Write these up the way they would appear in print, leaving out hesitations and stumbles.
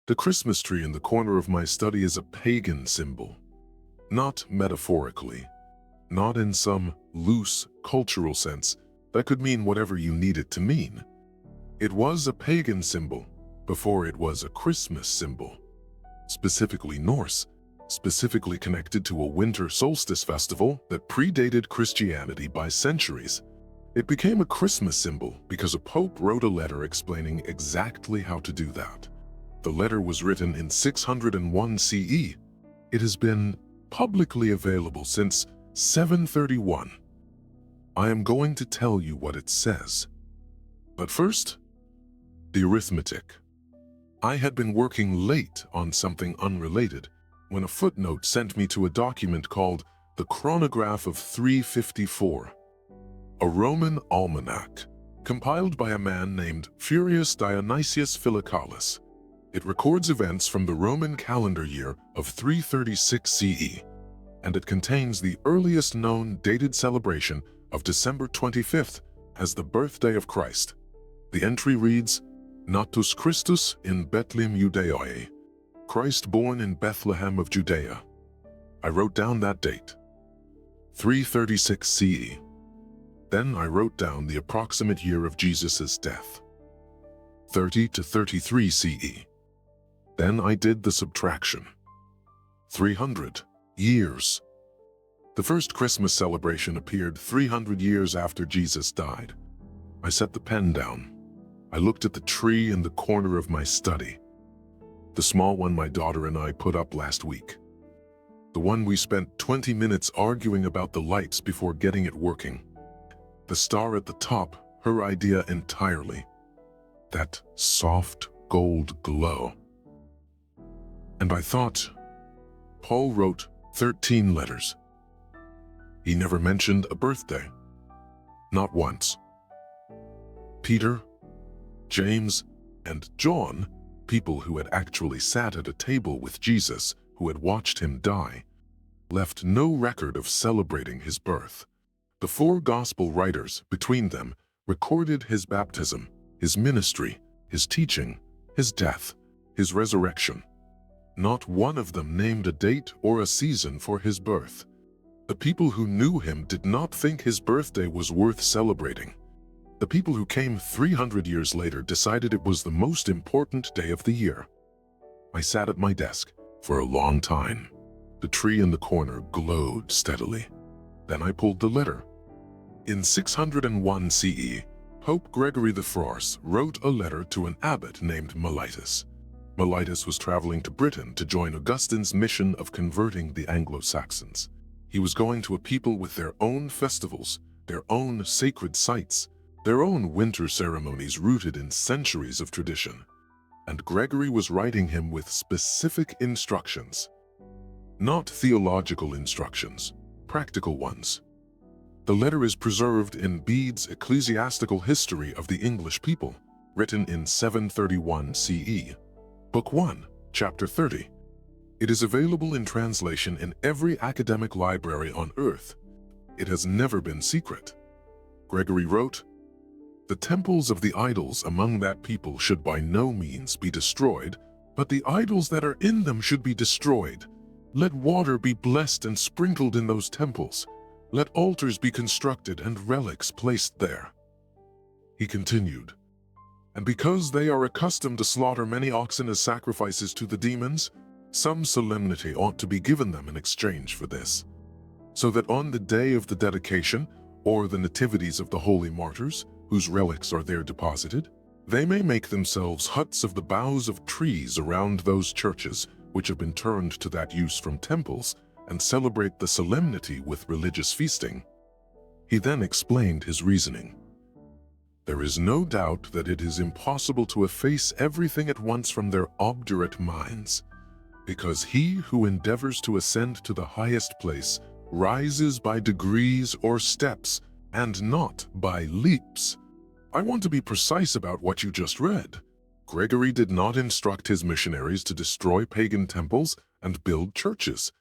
The Christmas tree in the corner of my study is a pagan symbol. Not metaphorically, not in some loose cultural sense that could mean whatever you need it to mean. It was a pagan symbol before it was a Christmas symbol, specifically Norse, specifically connected to a winter solstice festival that predated Christianity by centuries. It became a Christmas symbol because a pope wrote a letter explaining exactly how to do that. The letter was written in 601 CE. It has been publicly available since 731. I am going to tell you what it says. But first, the arithmetic. I had been working late on something unrelated when a footnote sent me to a document called the Chronograph of 354, a Roman almanac compiled by a man named Furius Dionysius Philocalus. It records events from the Roman calendar year of 336 CE, and it contains the earliest known dated celebration of December 25th as the birthday of Christ. The entry reads, Natus Christus in Bethlehem Judaeae, Christ born in Bethlehem of Judea. I wrote down that date, 336 CE. Then I wrote down the approximate year of Jesus' death, 30 to 33 CE. Then I did the subtraction. 300 years. The first Christmas celebration appeared 300 years after Jesus died. I set the pen down. I looked at the tree in the corner of my study. The small one my daughter and I put up last week. The one we spent 20 minutes arguing about the lights before getting it working. The star at the top, her idea entirely. That soft gold glow. And I thought, Paul wrote 13 letters. He never mentioned a birthday. Not once. Peter, James, and John, people who had actually sat at a table with Jesus, who had watched him die, left no record of celebrating his birth. The four gospel writers, between them, recorded his baptism, his ministry, his teaching, his death, his resurrection. Not one of them named a date or a season for his birth. The people who knew him did not think his birthday was worth celebrating. The people who came 300 years later decided it was the most important day of the year. I sat at my desk for a long time. The tree in the corner glowed steadily. Then I pulled the letter. In 601 CE, Pope Gregory I wrote a letter to an abbot named Mellitus. Mellitus was traveling to Britain to join Augustine's mission of converting the Anglo-Saxons. He was going to a people with their own festivals, their own sacred sites, their own winter ceremonies rooted in centuries of tradition. And Gregory was writing him with specific instructions. Not theological instructions, practical ones. The letter is preserved in Bede's Ecclesiastical History of the English People, written in 731 CE. Book 1, Chapter 30. It is available in translation in every academic library on earth. It has never been secret. Gregory wrote, The temples of the idols among that people should by no means be destroyed, but the idols that are in them should be destroyed. Let water be blessed and sprinkled in those temples. Let altars be constructed and relics placed there. He continued, And because they are accustomed to slaughter many oxen as sacrifices to the demons, some solemnity ought to be given them in exchange for this, so that on the day of the dedication, or the nativities of the holy martyrs, whose relics are there deposited, they may make themselves huts of the boughs of trees around those churches which have been turned to that use from temples, and celebrate the solemnity with religious feasting. He then explained his reasoning. There is no doubt that it is impossible to efface everything at once from their obdurate minds, because he who endeavors to ascend to the highest place rises by degrees or steps, and not by leaps. I want to be precise about what you just read. Gregory did not instruct his missionaries to destroy pagan temples and build churches.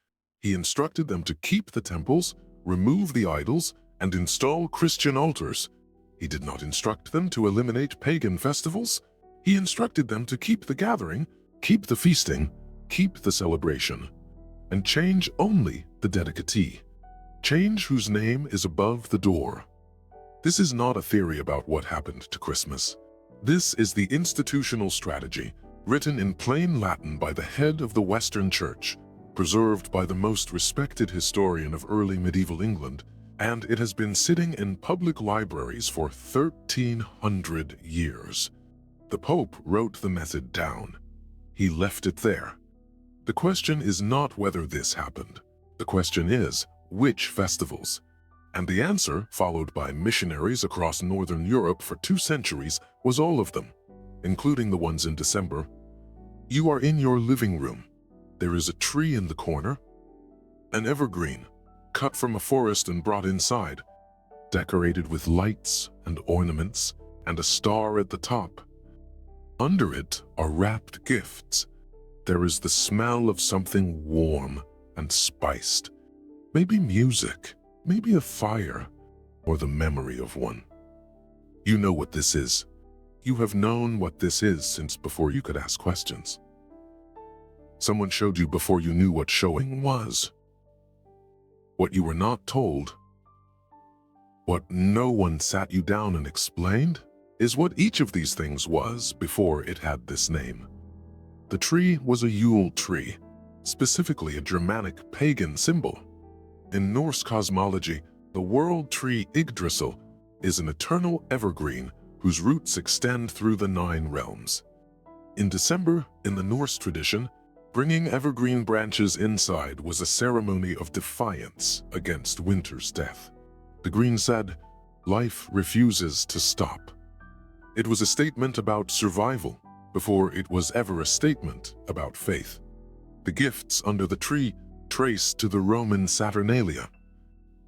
He instructed them to keep the temples, remove the idols, and install Christian altars. He did not instruct them to eliminate pagan festivals. He instructed them to keep the gathering, Keep the feasting, keep the celebration, and change only the dedicatee. Change whose name is above the door. This is not a theory about what happened to Christmas. This is the institutional strategy, written in plain Latin by the head of the Western Church, preserved by the most respected historian of early medieval England, and it has been sitting in public libraries for 1,300 years. The Pope wrote the method down. He left it there. The question is not whether this happened. The question is, which festivals? And the answer, followed by missionaries across Northern Europe for 2 centuries, was all of them, including the ones in December. You are in your living room. There is a tree in the corner, an evergreen, cut from a forest and brought inside, decorated with lights and ornaments, and a star at the top. Under it are wrapped gifts. There is the smell of something warm and spiced. Maybe music, maybe a fire, or the memory of one. You know what this is. You have known what this is since before you could ask questions. Someone showed you before you knew what showing was. What you were not told, what no one sat you down and explained, is what each of these things was before it had this name. The tree was a Yule tree, specifically a Germanic pagan symbol. In Norse cosmology, the world tree Yggdrasil is an eternal evergreen whose roots extend through the 9 realms. In December, in the Norse tradition, bringing evergreen branches inside was a ceremony of defiance against winter's death. The green said, "Life refuses to stop." It was a statement about survival before it was ever a statement about faith. The gifts under the tree traced to the Roman Saturnalia.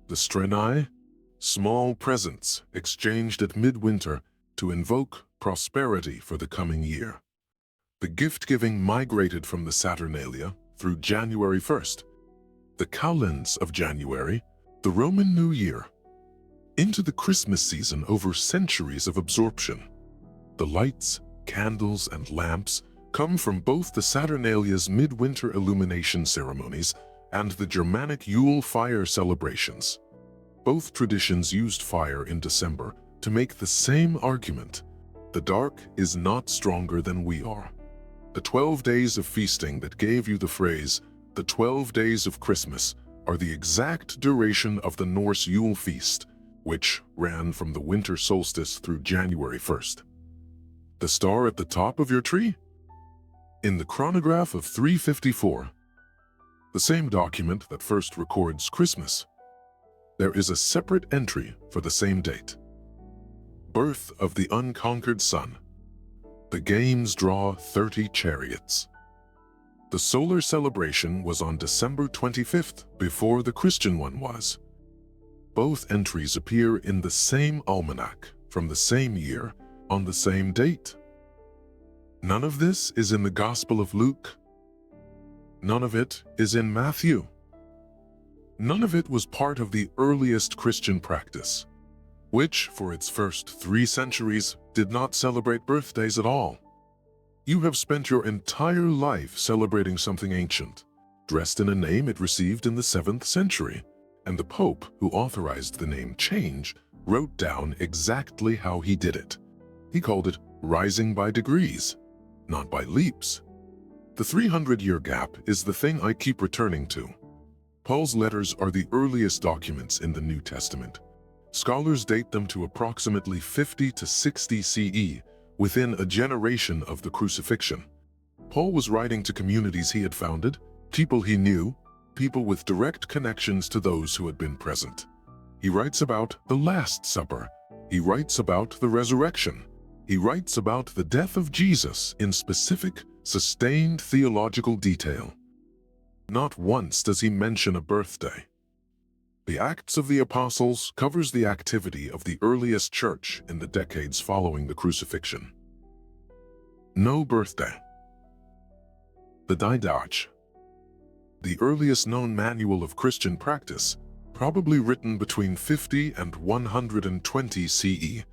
The strenae, small presents exchanged at midwinter to invoke prosperity for the coming year. The gift-giving migrated from the Saturnalia through January 1st, the kalends of January, the Roman New Year, into the Christmas season over centuries of absorption. The lights, candles, and lamps come from both the Saturnalia's midwinter illumination ceremonies and the Germanic Yule fire celebrations. Both traditions used fire in December to make the same argument: the dark is not stronger than we are. The 12 days of feasting that gave you the phrase, the 12 days of Christmas, are the exact duration of the Norse Yule feast, which ran from the winter solstice through January 1st. The star at the top of your tree? In the chronograph of 354, the same document that first records Christmas, there is a separate entry for the same date. Birth of the unconquered sun. The games draw 30 chariots. The solar celebration was on December 25th, before the Christian one was. Both entries appear in the same almanac, from the same year, on the same date. None of this is in the Gospel of Luke. None of it is in Matthew. None of it was part of the earliest Christian practice, which, for its first 3 centuries, did not celebrate birthdays at all. You have spent your entire life celebrating something ancient, dressed in a name it received in the 7th century, and the Pope, who authorized the name change, wrote down exactly how he did it. He called it rising by degrees, not by leaps. The 300-year gap is the thing I keep returning to. Paul's letters are the earliest documents in the New Testament. Scholars date them to approximately 50 to 60 CE, within a generation of the crucifixion. Paul was writing to communities he had founded, people he knew, people with direct connections to those who had been present. He writes about the Last Supper. He writes about the resurrection. He writes about the death of Jesus in specific, sustained theological detail. Not once does he mention a birthday. The Acts of the Apostles covers the activity of the earliest church in the decades following the crucifixion. No birthday. The Didache, the earliest known manual of Christian practice, probably written between 50 and 120 CE,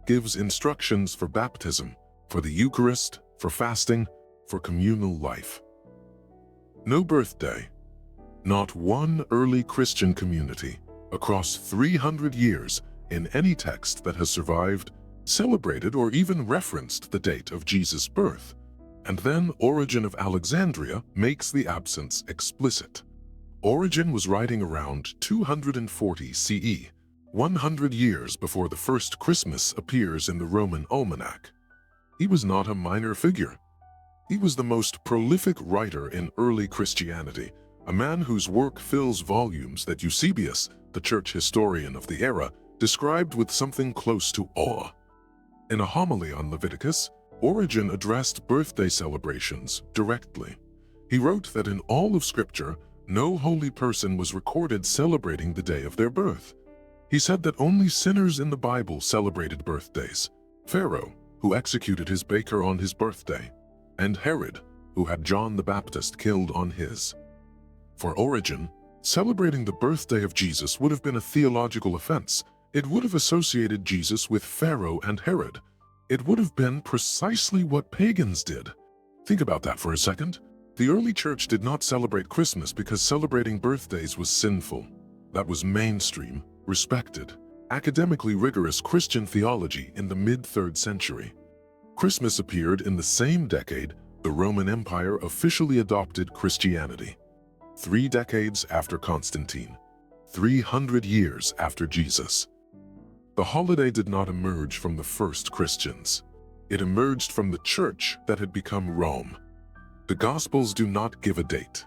gives instructions for baptism, for the Eucharist, for fasting, for communal life. No birthday. Not one early Christian community across 300 years in any text that has survived celebrated or even referenced the date of Jesus' birth. And then Origen of Alexandria makes the absence explicit. Origen was writing around 240 CE, 100 years before the first Christmas appears in the Roman almanac. He was not a minor figure. He was the most prolific writer in early Christianity, a man whose work fills volumes that Eusebius, the church historian of the era, described with something close to awe. In a homily on Leviticus, Origen addressed birthday celebrations directly. He wrote that in all of Scripture, no holy person was recorded celebrating the day of their birth. He said that only sinners in the Bible celebrated birthdays: Pharaoh, who executed his baker on his birthday, and Herod, who had John the Baptist killed on his. For Origen, celebrating the birthday of Jesus would have been a theological offense. It would have associated Jesus with Pharaoh and Herod. It would have been precisely what pagans did. Think about that for a second. The early church did not celebrate Christmas because celebrating birthdays was sinful. That was mainstream, respected, academically rigorous Christian theology in the mid-3rd century. Christmas appeared in the same decade the Roman Empire officially adopted Christianity. 3 decades after Constantine, 300 years after Jesus. The holiday did not emerge from the first Christians. It emerged from the church that had become Rome. The Gospels do not give a date.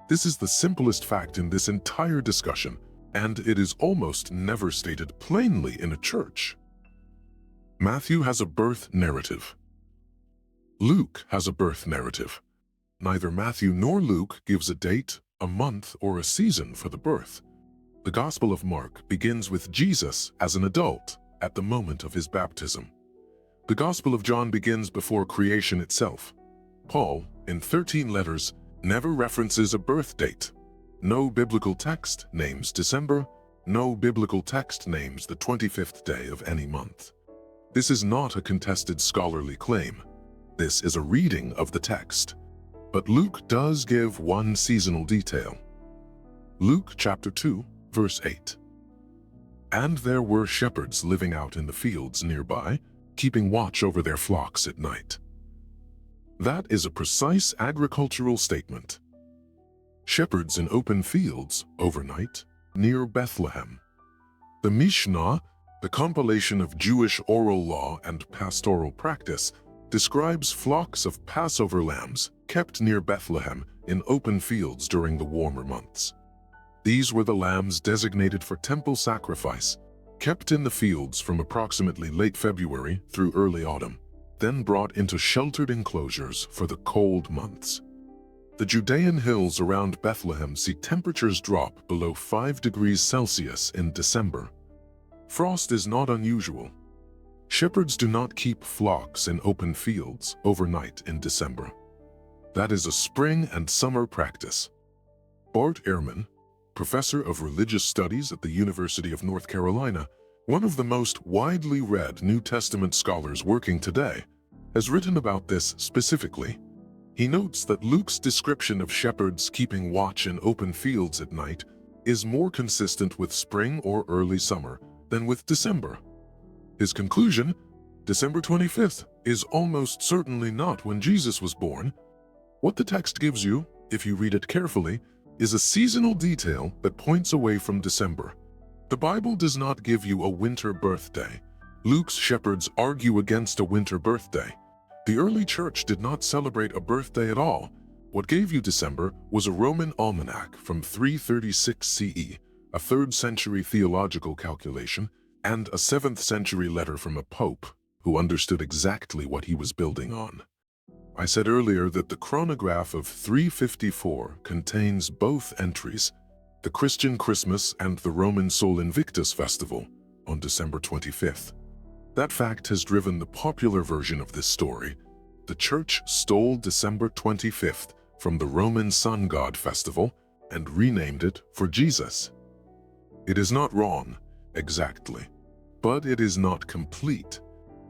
This is the simplest fact in this entire discussion, and it is almost never stated plainly in a church. Matthew has a birth narrative. Luke has a birth narrative. Neither Matthew nor Luke gives a date, a month, or a season for the birth. The Gospel of Mark begins with Jesus as an adult at the moment of his baptism. The Gospel of John begins before creation itself. Paul, in 13 letters, never references a birth date. No biblical text names December. No biblical text names the 25th day of any month. This is not a contested scholarly claim. This is a reading of the text. But Luke does give one seasonal detail. Luke chapter 2, verse 8. And there were shepherds living out in the fields nearby, keeping watch over their flocks at night. That is a precise agricultural statement. Shepherds in open fields overnight near Bethlehem. The Mishnah, the compilation of Jewish oral law and pastoral practice, describes flocks of Passover lambs kept near Bethlehem in open fields during the warmer months. These were the lambs designated for temple sacrifice, kept in the fields from approximately late February through early autumn, then brought into sheltered enclosures for the cold months. The Judean hills around Bethlehem see temperatures drop below 5 degrees Celsius in December. Frost is not unusual. Shepherds do not keep flocks in open fields overnight in December. That is a spring and summer practice. Bart Ehrman, professor of religious studies at the University of North Carolina, one of the most widely read New Testament scholars working today, has written about this specifically. He notes that Luke's description of shepherds keeping watch in open fields at night is more consistent with spring or early summer than with December. His conclusion, December 25th, is almost certainly not when Jesus was born. What the text gives you, if you read it carefully, is a seasonal detail that points away from December. The Bible does not give you a winter birthday. Luke's shepherds argue against a winter birthday. The early church did not celebrate a birthday at all. What gave you December was a Roman almanac from 336 CE, a 3rd century theological calculation, and a 7th century letter from a pope who understood exactly what he was building on. I said earlier that the chronograph of 354 contains both entries, the Christian Christmas and the Roman Sol Invictus festival on December 25th. That fact has driven the popular version of this story. The church stole December 25th from the Roman sun god festival and renamed it for Jesus. It is not wrong, exactly, but it is not complete.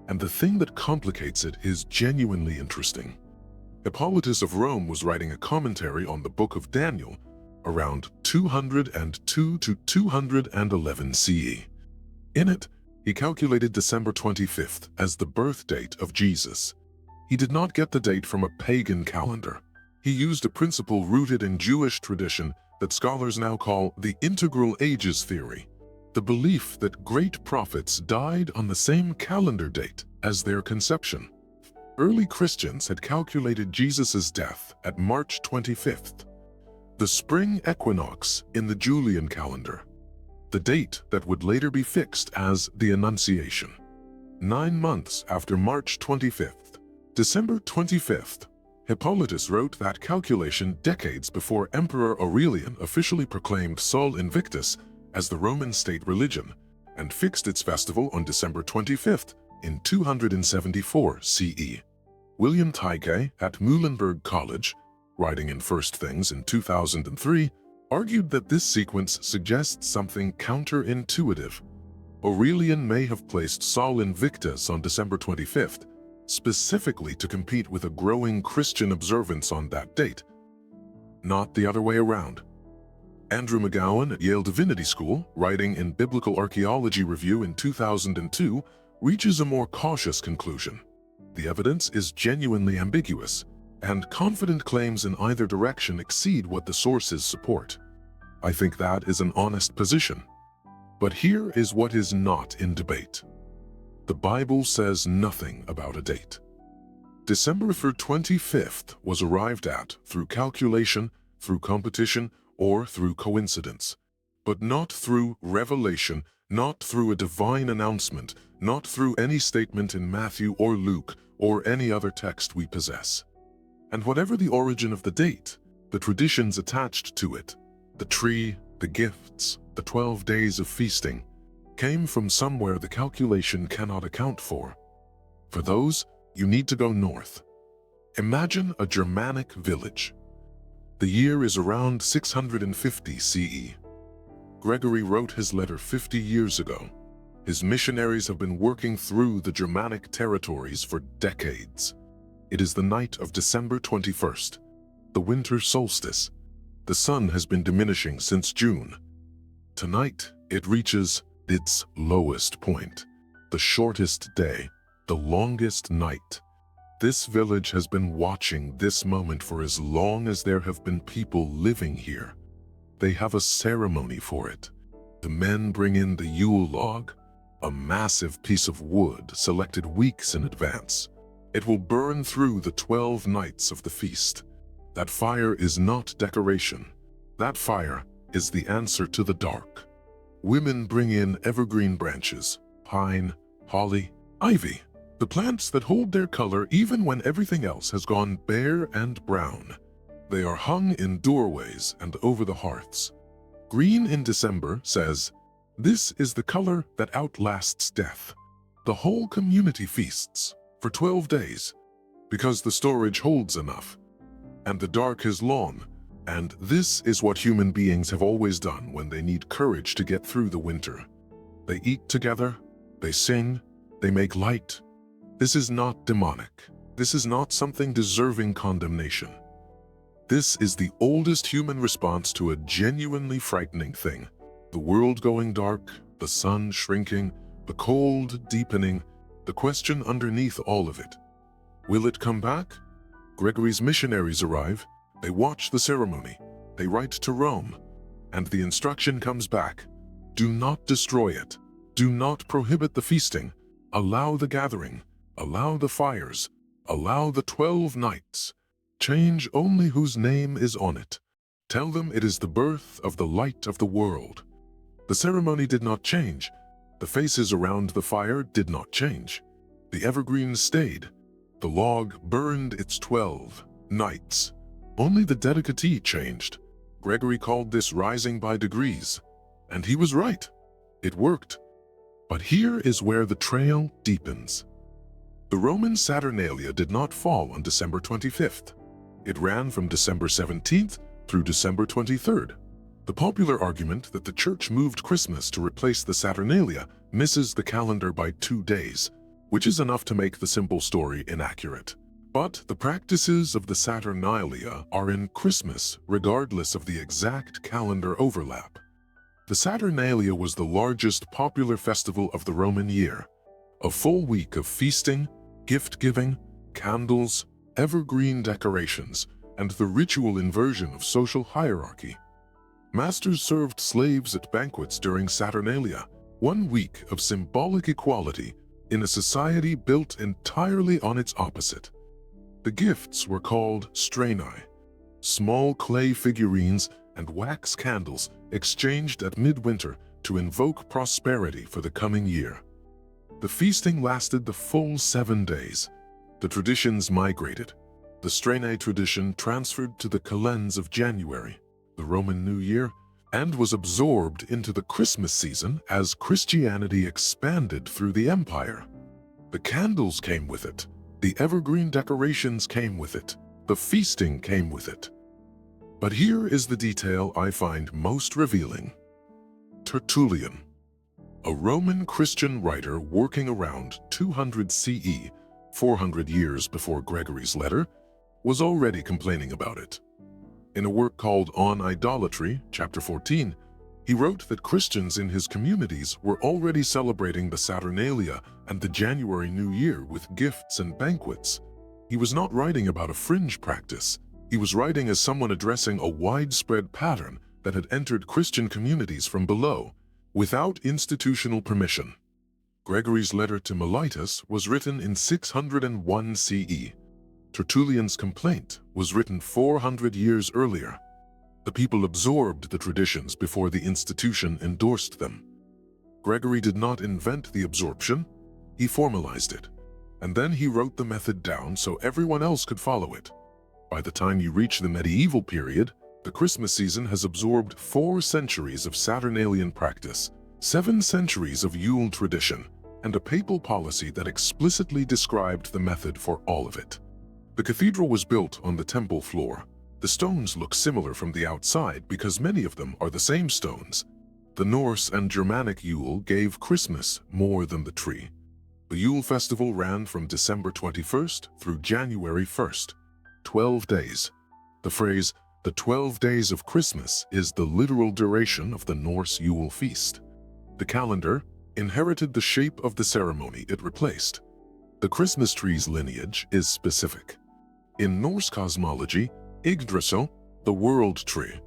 And the thing that complicates it is genuinely interesting. Hippolytus of Rome was writing a commentary on the book of Daniel around 202 to 211 CE. In it, he calculated December 25th as the birth date of Jesus. He did not get the date from a pagan calendar. He used a principle rooted in Jewish tradition that scholars now call the integral ages theory, the belief that great prophets died on the same calendar date as their conception. Early Christians had calculated Jesus' death at March 25th, the spring equinox in the Julian calendar, the date that would later be fixed as the Annunciation. 9 months after March 25th, December 25th, Hippolytus wrote that calculation decades before Emperor Aurelian officially proclaimed Sol Invictus as the Roman state religion and fixed its festival on December 25th in 274 CE. William Tyche at Muhlenberg College, writing in First Things in 2003, argued that this sequence suggests something counterintuitive. Aurelian may have placed Sol Invictus on December 25th, specifically to compete with a growing Christian observance on that date, not the other way around. Andrew McGowan at Yale Divinity School, writing in Biblical Archaeology Review in 2002, reaches a more cautious conclusion. The evidence is genuinely ambiguous, and confident claims in either direction exceed what the sources support. I think that is an honest position. But here is what is not in debate. The Bible says nothing about a date. December 25th was arrived at through calculation, through competition, or through coincidence, but not through revelation, not through a divine announcement, not through any statement in Matthew or Luke or any other text we possess. And whatever the origin of the date, the traditions attached to it, the tree, the gifts, the 12 days of feasting, came from somewhere the calculation cannot account for. For those, you need to go north. Imagine a Germanic village. The year is around 650 CE. Gregory wrote his letter 50 years ago. His missionaries have been working through the Germanic territories for decades. It is the night of December 21st, the winter solstice. The sun has been diminishing since June. Tonight, it reaches its lowest point, the shortest day, the longest night. This village has been watching this moment for as long as there have been people living here. They have a ceremony for it. The men bring in the Yule log, a massive piece of wood selected weeks in advance. It will burn through the 12 nights of the feast. That fire is not decoration. That fire is the answer to the dark. Women bring in evergreen branches, pine, holly, ivy, the plants that hold their color even when everything else has gone bare and brown. They are hung in doorways and over the hearths. Green in December says, "This is the color that outlasts death." The whole community feasts for 12 days because the storage holds enough. And the dark is long, and this is what human beings have always done when they need courage to get through the winter. They eat together, they sing, they make light. This is not demonic. This is not something deserving condemnation. This is the oldest human response to a genuinely frightening thing. The world going dark, the sun shrinking, the cold deepening, the question underneath all of it. Will it come back? Gregory's missionaries arrive, they watch the ceremony, they write to Rome, and the instruction comes back. Do not destroy it. Do not prohibit the feasting. Allow the gathering. Allow the fires. Allow the 12 nights. Change only whose name is on it. Tell them it is the birth of the light of the world. The ceremony did not change. The faces around the fire did not change. The evergreens stayed. The log burned its 12 nights. Only the dedicatee changed. Gregory called this rising by degrees. And he was right. It worked. But here is where the trail deepens. The Roman Saturnalia did not fall on December 25th. It ran from December 17th through December 23rd. The popular argument that the Church moved Christmas to replace the Saturnalia misses the calendar by 2 days, which is enough to make the simple story inaccurate. But the practices of the Saturnalia are in Christmas, regardless of the exact calendar overlap. The Saturnalia was the largest popular festival of the Roman year, a full week of feasting, gift-giving, candles, evergreen decorations, and the ritual inversion of social hierarchy. Masters served slaves at banquets during Saturnalia, 1 week of symbolic equality in a society built entirely on its opposite. The gifts were called straeni, small clay figurines and wax candles exchanged at midwinter to invoke prosperity for the coming year. The feasting lasted the full 7 days. The traditions migrated. The straeni tradition transferred to the calends of January, the Roman New Year, and was absorbed into the Christmas season as Christianity expanded through the empire. The candles came with it. The evergreen decorations came with it. The feasting came with it. But here is the detail I find most revealing. Tertullian, a Roman Christian writer working around 200 CE, 400 years before Gregory's letter, was already complaining about it. In a work called On Idolatry, chapter 14, he wrote that Christians in his communities were already celebrating the Saturnalia and the January New Year with gifts and banquets. He was not writing about a fringe practice. He was writing as someone addressing a widespread pattern that had entered Christian communities from below, without institutional permission. Gregory's letter to Mellitus was written in 601 CE. Tertullian's complaint was written 400 years earlier. The people absorbed the traditions before the institution endorsed them. Gregory did not invent the absorption, he formalized it. And then he wrote the method down so everyone else could follow it. By the time you reach the medieval period, the Christmas season has absorbed 4 centuries of Saturnalian practice, 7 centuries of Yule tradition, and a papal policy that explicitly described the method for all of it. The cathedral was built on the temple floor. The stones look similar from the outside because many of them are the same stones. The Norse and Germanic Yule gave Christmas more than the tree. The Yule festival ran from December 21st through January 1st, 12 days. The phrase, "the 12 days of Christmas," is the literal duration of the Norse Yule feast. The calendar inherited the shape of the ceremony it replaced. The Christmas tree's lineage is specific. In Norse cosmology, Yggdrasil, the world tree,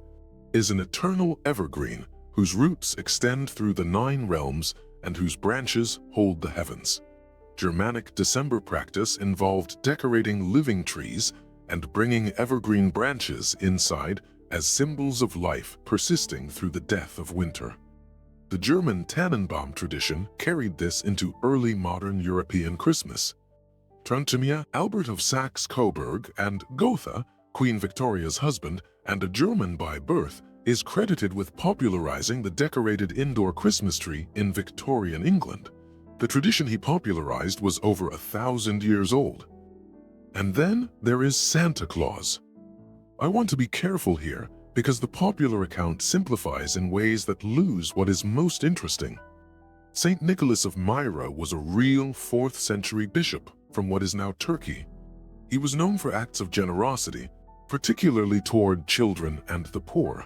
is an eternal evergreen whose roots extend through the 9 realms and whose branches hold the heavens. Germanic December practice involved decorating living trees and bringing evergreen branches inside as symbols of life persisting through the death of winter. The German Tannenbaum tradition carried this into early modern European Christmas. Truntimir, Albert of Saxe-Coburg, and Gotha, Queen Victoria's husband and a German by birth, is credited with popularizing the decorated indoor Christmas tree in Victorian England. The tradition he popularized was over 1,000 years old. And then there is Santa Claus. I want to be careful here because the popular account simplifies in ways that lose what is most interesting. Saint Nicholas of Myra was a real 4th century bishop from what is now Turkey. He was known for acts of generosity, particularly toward children and the poor.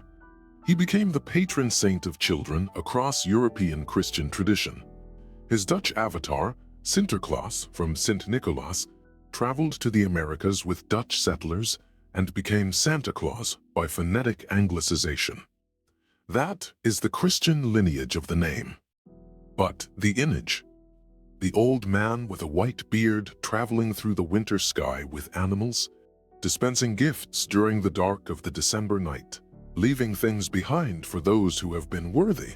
He became the patron saint of children across European Christian tradition. His Dutch avatar, Sinterklaas from Sint Nicolaas, traveled to the Americas with Dutch settlers and became Santa Claus by phonetic anglicization. That is the Christian lineage of the name. But the image, the old man with a white beard traveling through the winter sky with animals, dispensing gifts during the dark of the December night, leaving things behind for those who have been worthy.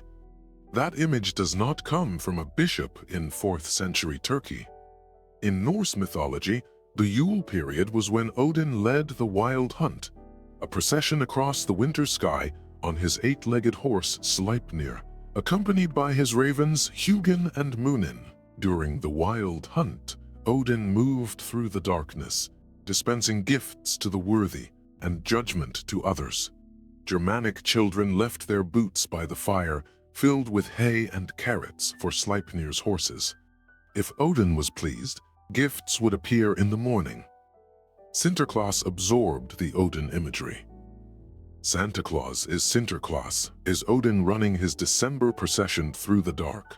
That image does not come from a bishop in 4th century Turkey. In Norse mythology, the Yule period was when Odin led the wild hunt, a procession across the winter sky on his 8-legged horse Sleipnir, accompanied by his ravens Hugin and Munin. During the wild hunt, Odin moved through the darkness, dispensing gifts to the worthy and judgment to others. Germanic children left their boots by the fire, filled with hay and carrots for Sleipnir's horses. If Odin was pleased, gifts would appear in the morning. Sinterklaas absorbed the Odin imagery. Santa Claus is Sinterklaas, is Odin running his December procession through the dark.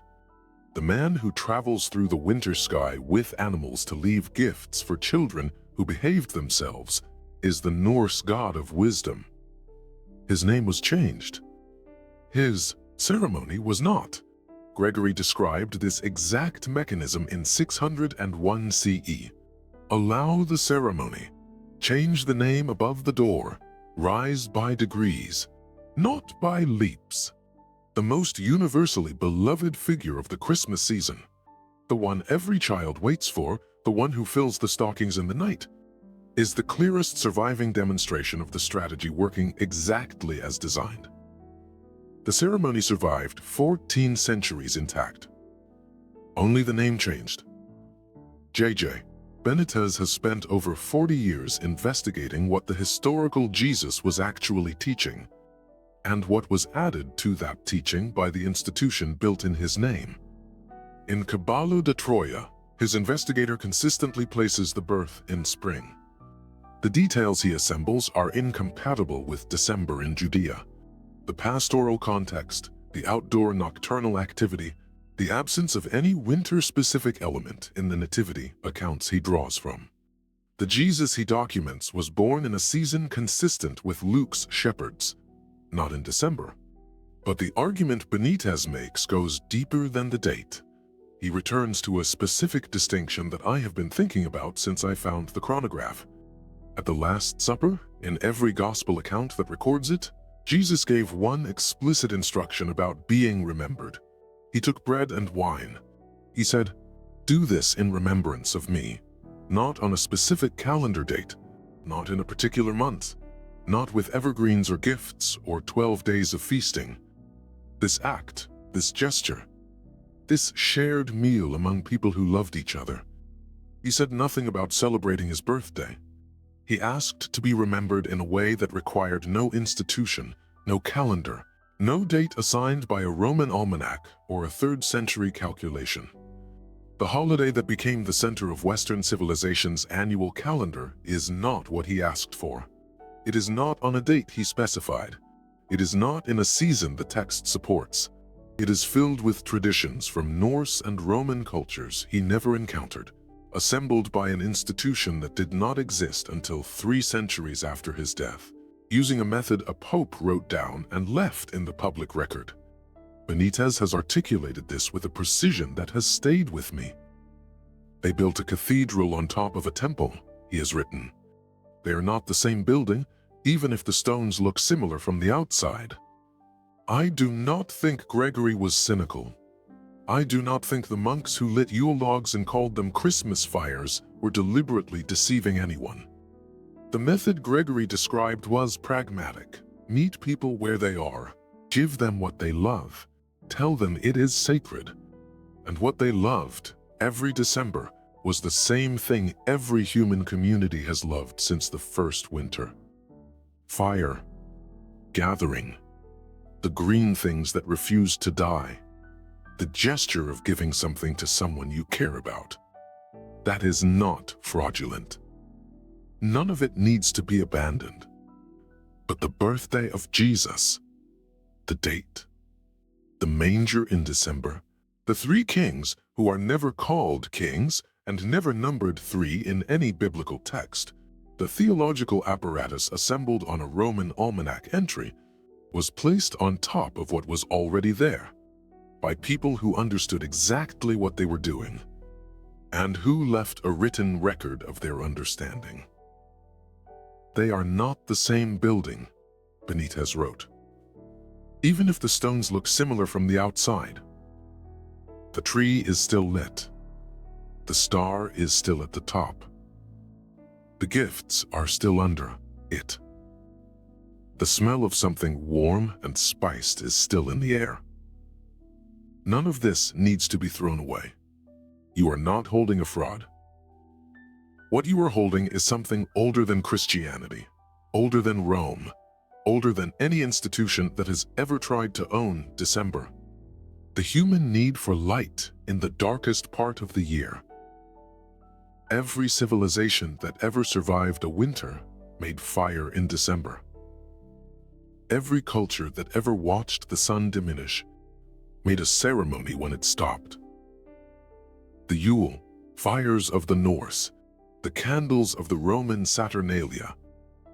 The man who travels through the winter sky with animals to leave gifts for children who behaved themselves is the Norse god of wisdom. His name was changed. His ceremony was not. Gregory described this exact mechanism in 601 CE. Allow the ceremony. Change the name above the door. Rise by degrees, not by leaps. The most universally beloved figure of the Christmas season, the one every child waits for, the one who fills the stockings in the night, is the clearest surviving demonstration of the strategy working exactly as designed. The ceremony survived 14 centuries intact. Only the name changed. J.J. Benitez has spent over 40 years investigating what the historical Jesus was actually teaching, and what was added to that teaching by the institution built in his name. In Caballo de Troia, his investigator consistently places the birth in spring. The details he assembles are incompatible with December in Judea. The pastoral context, the outdoor nocturnal activity, the absence of any winter-specific element in the nativity accounts he draws from. The Jesus he documents was born in a season consistent with Luke's shepherds, not in December. But the argument Benitez makes goes deeper than the date. He returns to a specific distinction that I have been thinking about since I found the chronograph. At the Last Supper, in every gospel account that records it, Jesus gave one explicit instruction about being remembered. He took bread and wine. He said, "Do this in remembrance of me," not on a specific calendar date, not in a particular month, not with evergreens or gifts or 12 days of feasting. This act, this gesture, this shared meal among people who loved each other. He said nothing about celebrating his birthday. He asked to be remembered in a way that required no institution, no calendar, no date assigned by a Roman almanac or a 3rd century calculation. The holiday that became the center of Western civilization's annual calendar is not what he asked for. It is not on a date he specified. It is not in a season the text supports. It is filled with traditions from Norse and Roman cultures he never encountered, assembled by an institution that did not exist until 3 centuries after his death, using a method a pope wrote down and left in the public record. Benitez has articulated this with a precision that has stayed with me. They built a cathedral on top of a temple, he has written. They are not the same building, even if the stones look similar from the outside. I do not think Gregory was cynical. I do not think the monks who lit Yule logs and called them Christmas fires were deliberately deceiving anyone. The method Gregory described was pragmatic. Meet people where they are. Give them what they love. Tell them it is sacred. And what they loved, every December, was the same thing every human community has loved since the first winter. Fire. Gathering. The green things that refuse to die. The gesture of giving something to someone you care about. That is not fraudulent. None of it needs to be abandoned. But the birthday of Jesus, the date, the manger in December, the 3 kings who are never called kings and never numbered 3 in any biblical text, the theological apparatus assembled on a Roman almanac entry, was placed on top of what was already there, by people who understood exactly what they were doing, and who left a written record of their understanding. They are not the same building, Benitez wrote. Even if the stones look similar from the outside, the tree is still lit. The star is still at the top. The gifts are still under it. The smell of something warm and spiced is still in the air. None of this needs to be thrown away. You are not holding a fraud. What you are holding is something older than Christianity, older than Rome, older than any institution that has ever tried to own December. The human need for light in the darkest part of the year. Every civilization that ever survived a winter made fire in December. Every culture that ever watched the sun diminish made a ceremony when it stopped. The Yule, fires of the Norse, the candles of the Roman Saturnalia,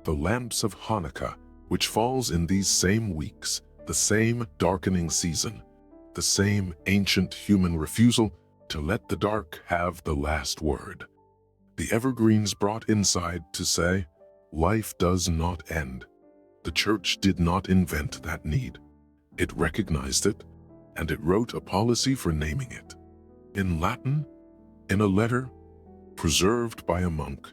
the lamps of Hanukkah, which falls in these same weeks, the same darkening season, the same ancient human refusal to let the dark have the last word. The evergreens brought inside to say, life does not end. The church did not invent that need. It recognized it, and it wrote a policy for naming it. In Latin, in a letter, preserved by a monk,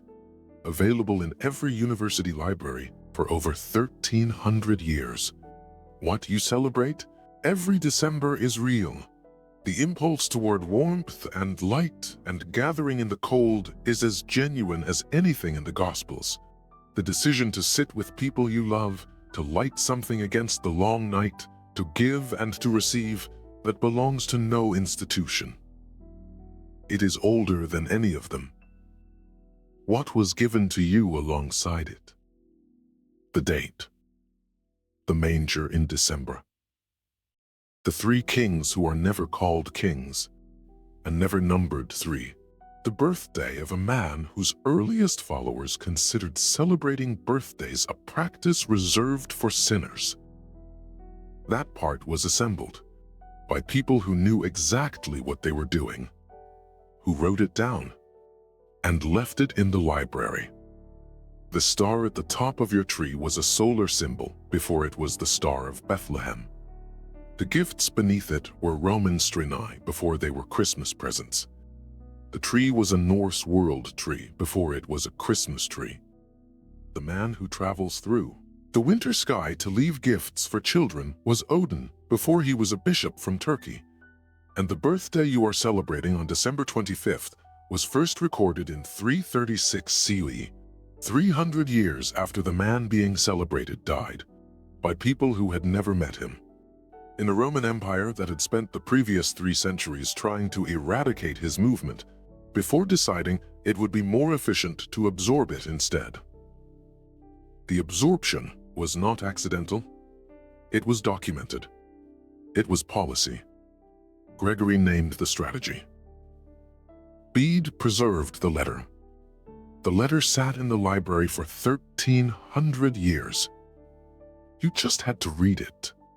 available in every university library for over 1,300 years. What you celebrate? Every December is real. The impulse toward warmth and light and gathering in the cold is as genuine as anything in the Gospels. The decision to sit with people you love, to light something against the long night, to give and to receive, that belongs to no institution. It is older than any of them. What was given to you alongside it? The date. The manger in December. The three kings who are never called kings, and never numbered three. The birthday of a man whose earliest followers considered celebrating birthdays a practice reserved for sinners. That part was assembled by people who knew exactly what they were doing, who wrote it down and left it in the library. The star at the top of your tree was a solar symbol before it was the Star of Bethlehem. The gifts beneath it were Roman strini before they were Christmas presents. The tree was a Norse world tree before it was a Christmas tree. The man who travels through the winter sky to leave gifts for children was Odin before he was a bishop from Turkey. And the birthday you are celebrating on December 25th was first recorded in 336 CE, 300 years after the man being celebrated died, by people who had never met him. In a Roman Empire that had spent the previous 3 centuries trying to eradicate his movement, before deciding it would be more efficient to absorb it instead. The absorption was not accidental. It was documented. It was policy. Gregory named the strategy. Bede preserved the letter. The letter sat in the library for 1,300 years. You just had to read it.